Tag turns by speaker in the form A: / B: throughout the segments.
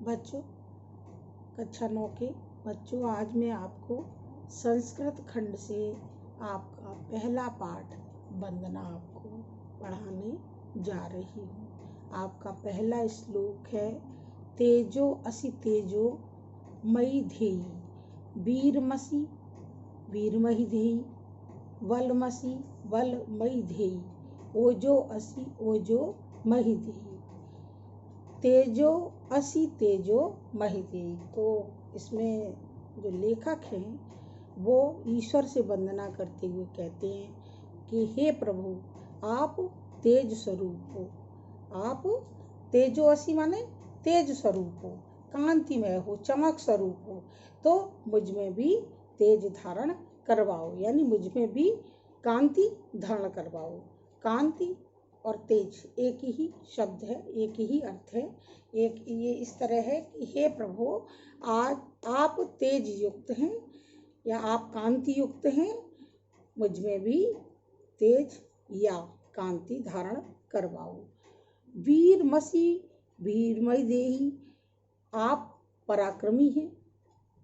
A: बच्चों, कक्षा 9 के बच्चों, आज मैं आपको संस्कृत खंड से आपका पहला पाठ वंदना आपको पढ़ाने जा रही हूँ। आपका पहला श्लोक है, तेजो असि तेजो मयि धेयि, वीरमसि वीरमहि धेयि, वलमसि वलमयि धेयि, ओजो असि ओजो महि धेयि, तेजो असि तेजो महि धेयि। तो इसमें जो लेखक हैं वो ईश्वर से वंदना करते हुए कहते हैं कि हे प्रभु, आप तेज स्वरूप हो, आप तेजो असि माने तेज स्वरूप हो, कांतिमय हो, चमक स्वरूप हो, तो मुझ में भी तेज धारण करवाओ, यानी मुझ में भी कांति धारण करवाओ। कांति और तेज एक ही शब्द है, एक ही अर्थ है। एक ये इस तरह है कि हे प्रभु, आज आप तेज युक्त हैं या आप कांति युक्त हैं, मुझ में भी तेज या कांति धारण करवाओ। वीरमसि वीरमयि धेयि, आप पराक्रमी हैं।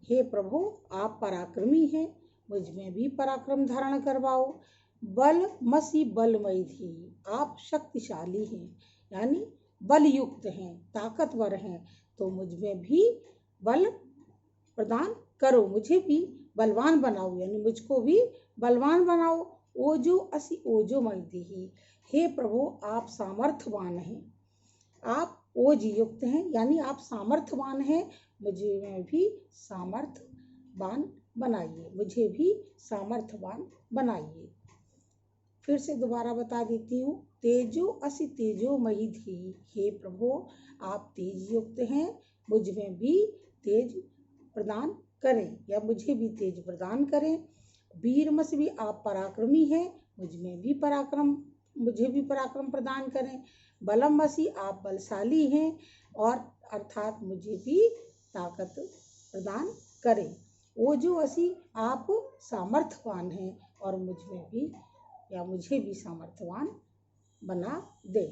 A: हे प्रभु, आप पराक्रमी हैं, मुझ में भी पराक्रम धारण करवाओ। बलमसि बलमयि धेयि, आप शक्तिशाली हैं, यानी बल युक्त हैं, ताकतवर हैं, तो मुझ में भी बल प्रदान करो, मुझे भी बलवान बनाओ, यानी मुझको भी बलवान बनाओ। ओजो असि ओजो मयि धेयि, हे प्रभु, आप सामर्थ्यवान हैं, आप ओज युक्त हैं, यानी आप सामर्थ्यवान हैं, मुझे में भी सामर्थ्यवान बनाइए, मुझे भी सामर्थ्यवान बनाइए। फिर से दोबारा बता देती हूँ, तेजो असि तेजो मयि धेयि, हे प्रभु, आप तेज युक्त हैं, मुझ में भी तेज प्रदान करें या मुझे भी तेज प्रदान करें। वीरमस भी आप पराक्रमी हैं, मुझे भी पराक्रम प्रदान करें। बलमसि आप बलशाली हैं और अर्थात मुझे भी ताकत प्रदान करें। ओजो असि आप सामर्थ्यवान हैं और मुझे भी सामर्थ्यवान बना दे।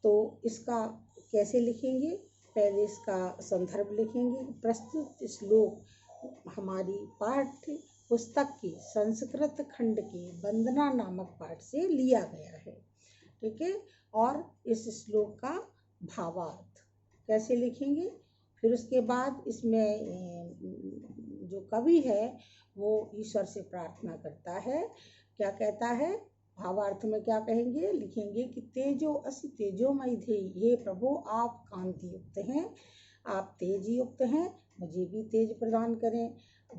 A: तो इसका कैसे लिखेंगे, पहले इसका संदर्भ लिखेंगे। प्रस्तुत श्लोक हमारी पाठ्य पुस्तक के संस्कृत खंड के वंदना नामक पाठ से लिया गया है, ठीक है। और इस श्लोक का भावार्थ कैसे लिखेंगे, फिर उसके बाद इसमें जो कवि है वो ईश्वर से प्रार्थना करता है, क्या कहता है, भावार्थ में क्या कहेंगे, लिखेंगे कि तेजो असि तेजो मयि धेयि, हे प्रभु, आप कांति युक्त हैं, आप तेज युक्त हैं, मुझे भी तेज प्रदान करें।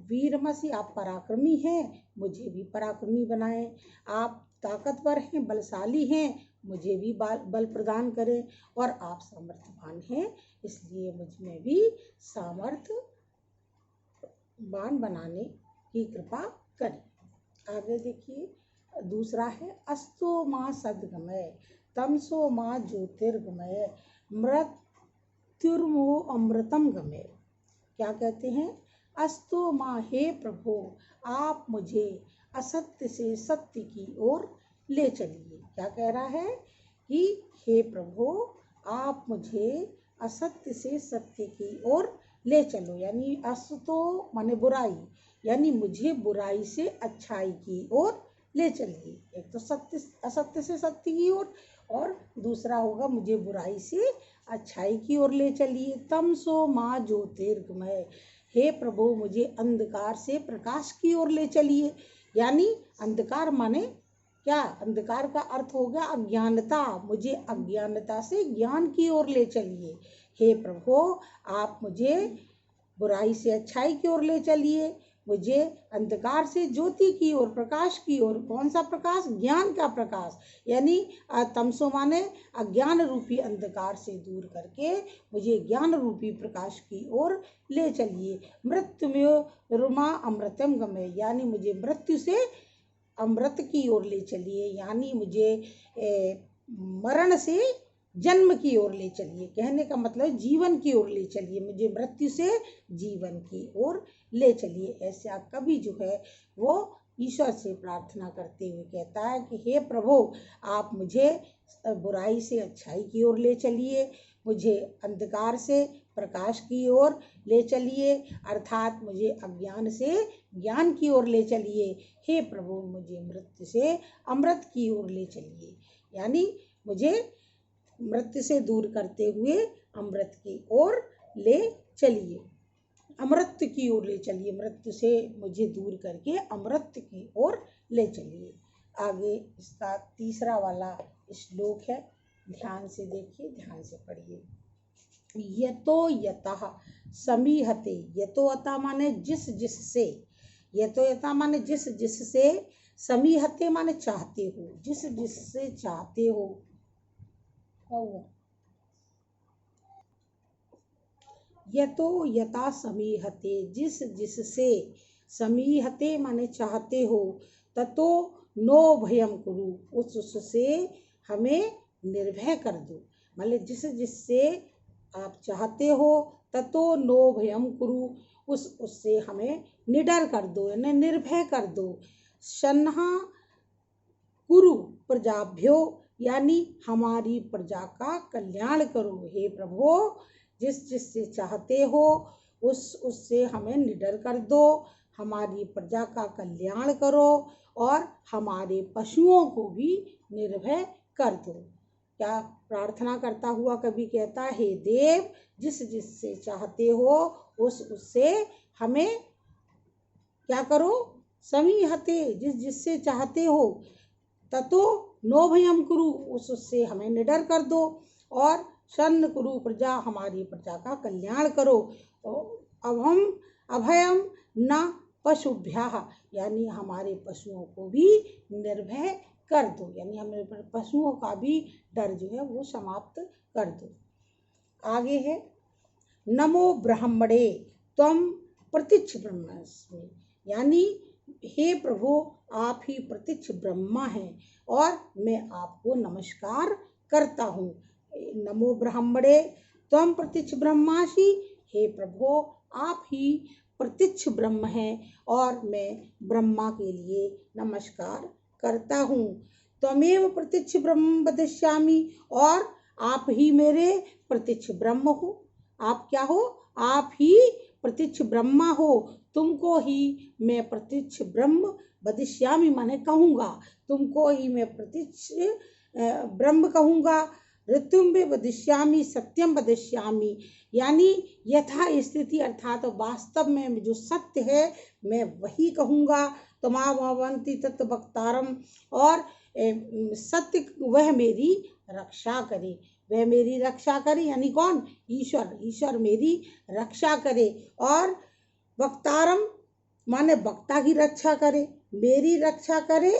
A: वीरमसि आप पराक्रमी हैं, मुझे भी पराक्रमी बनाएं। आप ताकतवर हैं, बलशाली हैं, मुझे भी बल प्रदान करें। और आप सामर्थ्यवान हैं, इसलिए मुझ में भी सामर्थ्यवान बनाने की कृपा करें। आगे देखिए, दूसरा है, अस्तो माँ सद्गमय, तमसो माँ ज्योतिर्गमय, मृत्युर्मो अमृतम गमय। क्या कहते हैं, अस्तो माँ, हे प्रभु, आप मुझे असत्य से सत्य की ओर ले चलिए। क्या कह रहा है कि हे प्रभु, आप मुझे असत्य से सत्य की ओर ले चलो, यानी असतो माने बुराई, यानी मुझे बुराई से अच्छाई की ओर ले चलिए। एक तो असत्य से सत्य की ओर और दूसरा होगा मुझे बुराई से अच्छाई की ओर ले चलिए। तमसो माँ ज्योतिर्गमय, हे प्रभु, मुझे अंधकार से प्रकाश की ओर ले चलिए, यानी अंधकार माने क्या, अंधकार का अर्थ हो गया अज्ञानता, मुझे अज्ञानता से ज्ञान की ओर ले चलिए। हे प्रभु, आप मुझे बुराई से अच्छाई की ओर ले चलिए, मुझे अंधकार से ज्योति की ओर, प्रकाश की ओर। कौन सा प्रकाश, ज्ञान का प्रकाश, यानी तमसो माने अज्ञान रूपी अंधकार से दूर करके मुझे ज्ञान रूपी प्रकाश की ओर ले चलिए। मृत्युर्मा अमृतम गमय, यानी मुझे मृत्यु से अमृत की ओर ले चलिए, यानी मुझे मरण से जन्म की ओर ले चलिए। कहने का मतलब जीवन की ओर ले चलिए, मुझे मृत्यु से जीवन की ओर ले चलिए। ऐसा कवि जो है वो ईश्वर से प्रार्थना करते हुए कहता है कि हे प्रभु, आप मुझे बुराई से अच्छाई की ओर ले चलिए, मुझे अंधकार से प्रकाश की ओर ले चलिए, अर्थात मुझे अज्ञान से ज्ञान की ओर ले चलिए। हे प्रभु, मुझे मृत्यु से अमृत की ओर ले चलिए, यानी मुझे मृत्यु से दूर करते हुए अमृत की ओर ले चलिए, अमृत की ओर ले चलिए, मृत्यु से मुझे दूर करके अमृत की ओर ले चलिए। आगे इसका तीसरा वाला श्लोक है, ध्यान से देखिए, ध्यान से पढ़िए। यतो यतः समीहते, यतो यता माने जिस जिससे, यतो यता माने जिस जिससे, समीहते माने चाहते हो, जिस जिससे चाहते हो। यतो यता समीहते, जिस जिससे, समीहते माने चाहते हो, ततो नो भयम कुरु, उससे हमें निर्भय कर दो। मतलब जिस जिससे आप चाहते हो, ततो नो भयम कुरु, उससे हमें निडर कर दो, यानी निर्भय कर दो। शन्हा कुरु प्रजाभ्यो, यानी हमारी प्रजा का कल्याण करो। हे प्रभु, जिस जिससे चाहते हो उससे हमें निडर कर दो, हमारी प्रजा का कल्याण करो और हमारे पशुओं को भी निर्भय कर दो। क्या प्रार्थना करता हुआ कभी कहता, हे देव, जिस जिससे चाहते हो उससे हमें क्या करो, समीहते, जिस जिससे चाहते हो, ततो नो भयम कुरु, उससे हमें निडर कर दो, और शन्न कुरु प्रजा, हमारी प्रजा का कल्याण करो। अब हम अभयम न पशुभ्यः, यानी हमारे पशुओं को भी निर्भय कर दो, यानी हमें पशुओं का भी डर जो है वो समाप्त कर दो। आगे है, नमो ब्रह्मणे त्वं प्रत्यक्ष ब्रह्मास्मि, यानी हे प्रभु, आप ही प्रत्यक्ष ब्रह्मा हैं और मैं आपको नमस्कार करता हूँ। नमो ब्रह्मणे त्वं प्रत्यक्ष ब्रह्मासि, हे प्रभु, आप ही प्रत्यक्ष ब्रह्म हैं और मैं ब्रह्मा के लिए नमस्कार करता हूँ। त्वमेव प्रत्यक्ष ब्रह्म वदिष्यामि, और आप ही मेरे प्रत्यक्ष ब्रह्म हो। आप क्या हो? आप ही प्रत्यक्ष ब्रह्मा हो, तुमको ही मैं प्रत्यक्ष ब्रह्म वदिष्यामि माने कहूँगा, तुमको ही मैं प्रत्यक्ष ब्रह्म कहूँगा। ऋतुम में वदिष्यामि सत्यम वदिष्यामि, यानी यथा स्थिति अर्थात वास्तव में जो सत्य है मैं वही कहूँगा। तमावंती तत्व वक्तारम, और सत्य वह मेरी रक्षा करे, वह मेरी रक्षा करे, यानी कौन? ईश्वर, ईश्वर मेरी रक्षा करे। और वक्तारम माने वक्ता की रक्षा करे, मेरी रक्षा करे।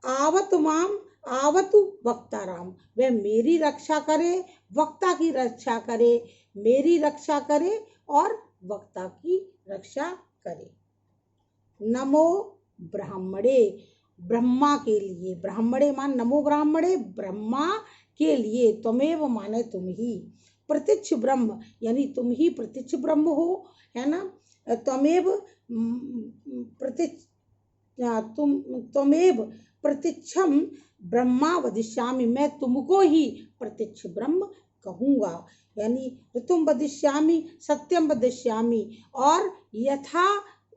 A: आवत माम आवतु वक्ताराम, वह मेरी रक्षा करे, वक्ता की रक्षा करे, मेरी रक्षा करे और वक्ता की रक्षा करे। नमो ब्राह्मणे, ब्रह्मा के लिए, ब्राह्मणे मान नमो ब्राह्मणे, ब्रह्मा के लिए। त्वमेव माने तुम ही, प्रत्यक्ष ब्रह्म यानी तुम ही प्रत्यक्ष ब्रह्म हो, है ना। त्वमेव प्रत्यक्ष, त्वमेव प्रत्यक्षम ब्रह्मा वदिष्यामि, मैं तुमको ही प्रत्यक्ष ब्रह्म कहूँगा, यानी ऋतुम वदिष्यामि सत्यम वदिष्यामि, और यथा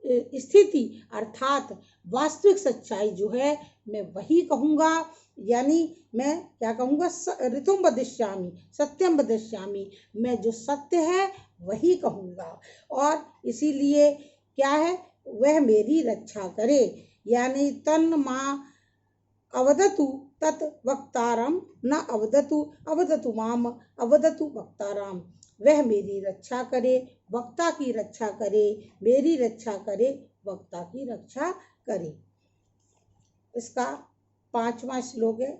A: स्थिति अर्थात वास्तविक सच्चाई जो है मैं वही कहूँगा, यानी मैं क्या कहूँगा? ऋतुम वदिष्यामि सत्यम वदिष्यामि, मैं जो सत्य है वही कहूँगा, और इसीलिए क्या है? वह मेरी रक्षा करे, यानी तन माँ अवदतु तत् वक्तारम न अवदतु अवदतु माम अवदतु वक्ताराम, वह मेरी रक्षा करे, वक्ता की रक्षा करे, मेरी रक्षा करे, वक्ता की रक्षा करे। इसका 5वां श्लोक है,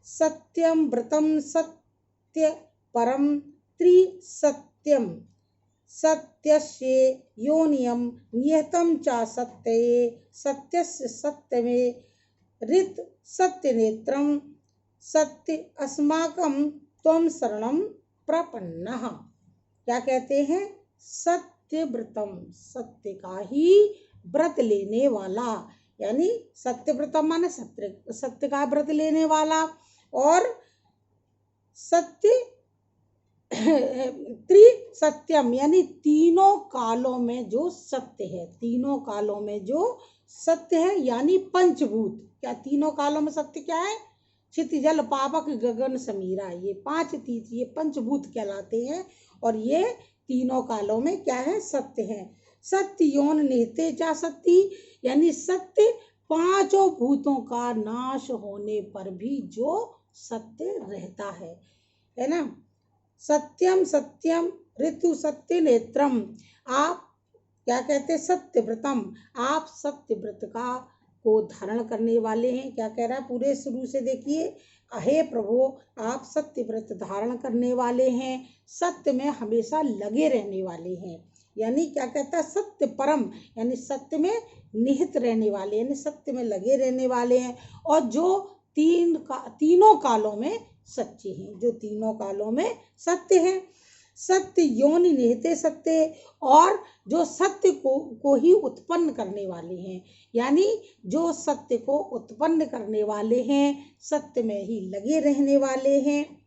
A: सत्यम व्रतम सत्य परम त्रिसत्यम, सत्यस्य योनियम नियतम च सत्ये, सत्यस्य सत्यमे ऋत सत्य नेत्रम, सत्य अस्माकं त्वं शरणं प्रपन्नः। क्या कहते हैं? सत्य व्रतम, सत्य का ही व्रत लेने वाला, यानी सत्य व्रतम माने सत्य का व्रत लेने वाला, और सत्य त्रिसत्यम यानी तीनों कालों में जो सत्य है, तीनों कालों में जो सत्य है यानी पंचभूत। क्या तीनों कालों में सत्य क्या है? क्षिति जल पावक गगन समीरा, ये पांच तीर्थ ये पंचभूत कहलाते हैं और ये तीनों कालों में क्या है? सत्य है। सत्य योन निहते जा सत्य यानी सत्य पांचों भूतों का नाश होने पर भी जो सत्य रहता है ना। सत्यम सत्यम ऋतु सत्य नेत्रम, आप क्या कहते? सत्य व्रतम, आप सत्य व्रत का को धारण करने वाले हैं। क्या कह रहा है पूरे शुरू से देखिए, हे प्रभु आप सत्य व्रत धारण करने वाले हैं, सत्य में हमेशा लगे रहने वाले हैं। यानी क्या कहता है? सत्य परम यानी सत्य में निहित रहने वाले, यानी सत्य में लगे रहने वाले हैं और जो तीनों कालों में सच्चे हैं, जो तीनों कालों में सत्य है। सत्य योनि निहते सत्य, और जो सत्य को ही उत्पन्न करने वाले हैं, यानी जो सत्य को उत्पन्न करने वाले हैं, सत्य में ही लगे रहने वाले हैं।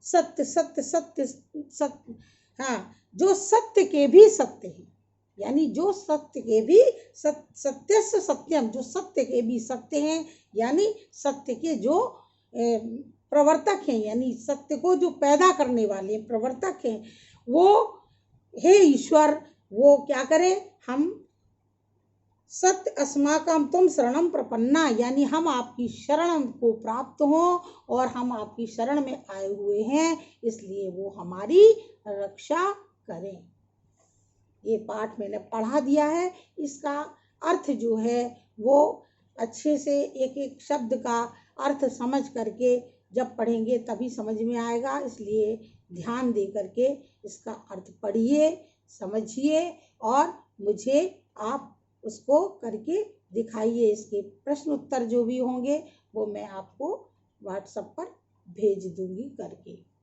A: सत्य सत्य सत्य सत्य, हाँ, जो सत्य के भी सत्य हैं, यानी जो सत्य के भी सत्य से सत्यम, जो सत्य के भी सत्य हैं, यानी सत्य के जो प्रवर्तक हैं, यानी सत्य को जो पैदा करने वाले प्रवर्तक हैं, वो हे ईश्वर वो क्या करे? हम सत्य अस्माकम तुम शरणम प्रपन्ना, यानी हम आपकी शरण को प्राप्त हो और हम आपकी शरण में आए हुए हैं, इसलिए वो हमारी रक्षा करें। ये पाठ मैंने पढ़ा दिया है, इसका अर्थ जो है वो अच्छे से एक एक शब्द का अर्थ समझ करके जब पढ़ेंगे तभी समझ में आएगा, इसलिए ध्यान दे करके इसका अर्थ पढ़िए, समझिए और मुझे आप उसको करके दिखाइए। इसके प्रश्न उत्तर जो भी होंगे वो मैं आपको व्हाट्सएप पर भेज दूंगी करके।